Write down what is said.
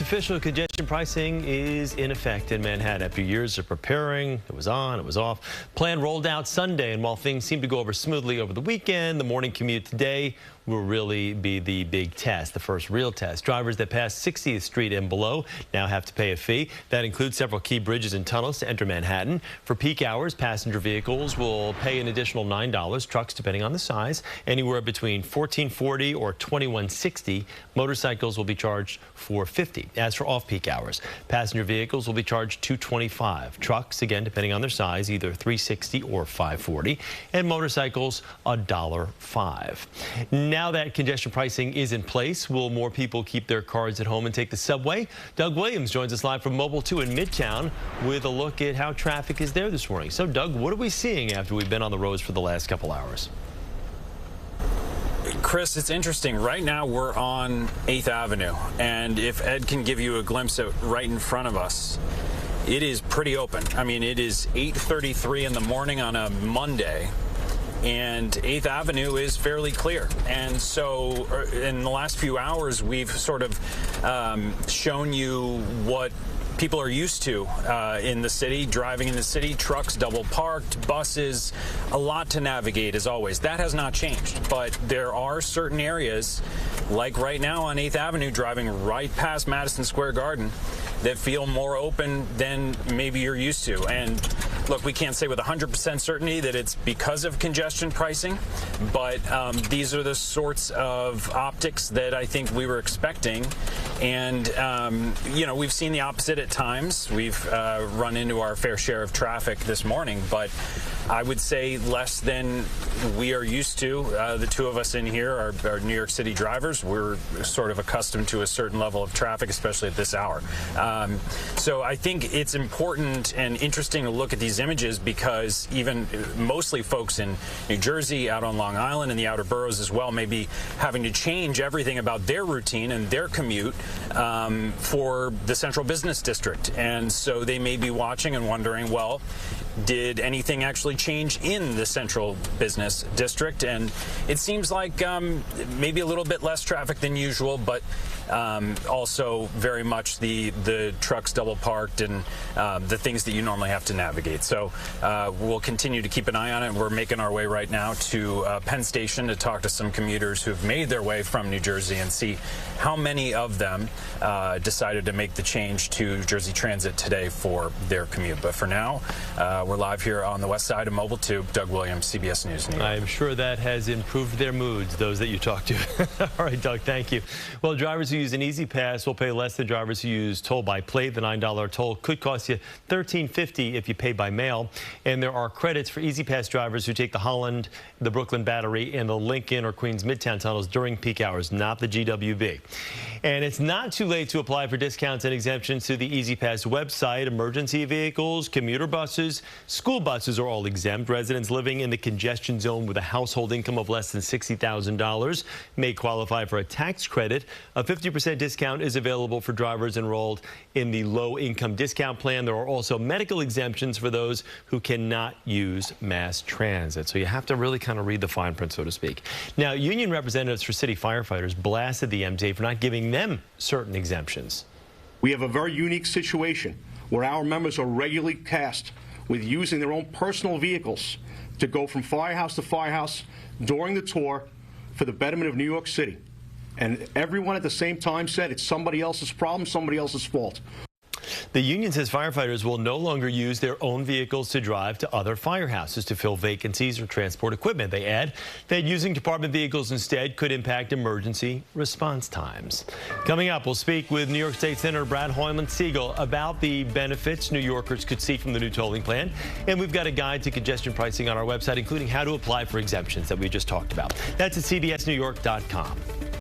Official congestion pricing is in effect in Manhattan. After years of preparing, it was on, it was off. Plan rolled out Sunday, and while things seemed to go over smoothly over the weekend, the morning commute today will really be the big test, the first real test. Drivers that pass 60th Street and below now have to pay a fee. That includes several key bridges and tunnels to enter Manhattan. For peak hours, passenger vehicles will pay an additional $9. Trucks, depending on the size, anywhere between $14.40 or $21.60. Motorcycles will be charged $4.50. As for off-peak hours, passenger vehicles will be charged $2.25. Trucks, again, depending on their size, either $3.60 or $5.40. And motorcycles, $1.05. Now that congestion pricing is in place, will more people keep their cars at home and take the subway? Doug Williams joins us live from Mobile 2 in Midtown with a look at how traffic is there this morning. So, Doug, what are we seeing after we've been on the roads for the last couple hours? Chris, it's interesting. Right now we're on 8th Avenue, and if Ed can give you a glimpse at right in front of us, it is pretty open. I mean, it is 8:33 in the morning on a Monday, and 8th Avenue is fairly clear. And so in the last few hours, we've sort of shown you what people are used to in the city, driving in the city, trucks double parked, buses, a lot to navigate as always. That has not changed, but there are certain areas, like right now on 8th Avenue, driving right past Madison Square Garden, that feel more open than maybe you're used to. And look, we can't say with 100% certainty that it's because of congestion pricing, but these are the sorts of optics that I think we were expecting. And, you know, we've seen the opposite at times. We've run into our fair share of traffic this morning, but I would say less than we are used to. The two of us in here are New York City drivers. We're sort of accustomed to a certain level of traffic, especially at this hour. So I think it's important and interesting to look at these images because even mostly folks in New Jersey, out on Long Island, and the outer boroughs as well, may be having to change everything about their routine and their commute for the central business district. And so they may be watching and wondering, well, did anything actually change in the central business district? And it seems like maybe a little bit less traffic than usual, but also very much the trucks double parked and the things that you normally have to navigate. So we'll continue to keep an eye on it. We're making our way right now to Penn Station to talk to some commuters who've made their way from New Jersey and see how many of them decided to make the change to Jersey Transit today for their commute. But for now, we're live here on the west side of Mobile 2. Doug Williams, CBS News, New York. I'm sure that has improved their moods, those that you talked to. All right, Doug, thank you. Well, drivers who use an Easy Pass will pay less than drivers who use toll by plate. The $9 toll could cost you $13.50 if you pay by mail. And there are credits for Easy Pass drivers who take the Holland, the Brooklyn Battery, and the Lincoln or Queens Midtown tunnels during peak hours, not the GWB. And it's not too late to apply for discounts and exemptions through the Easy Pass website. Emergency vehicles, commuter buses, school buses are all exempt. Residents living in the congestion zone with a household income of less than $60,000 may qualify for a tax credit. A 50% discount is available for drivers enrolled in the low-income discount plan. There are also medical exemptions for those who cannot use mass transit. So you have to really kind of read the fine print, so to speak. Now, union representatives for city firefighters blasted the MTA for not giving them certain exemptions. We have a very unique situation where our members are regularly tasked with using their own personal vehicles to go from firehouse to firehouse during the tour for the betterment of New York City. And everyone at the same time said it's somebody else's problem, somebody else's fault. The union says firefighters will no longer use their own vehicles to drive to other firehouses to fill vacancies or transport equipment. They add that using department vehicles instead could impact emergency response times. Coming up, we'll speak with New York State Senator Brad Hoylman-Siegel about the benefits New Yorkers could see from the new tolling plan. And we've got a guide to congestion pricing on our website, including how to apply for exemptions that we just talked about. That's at cbsnewyork.com.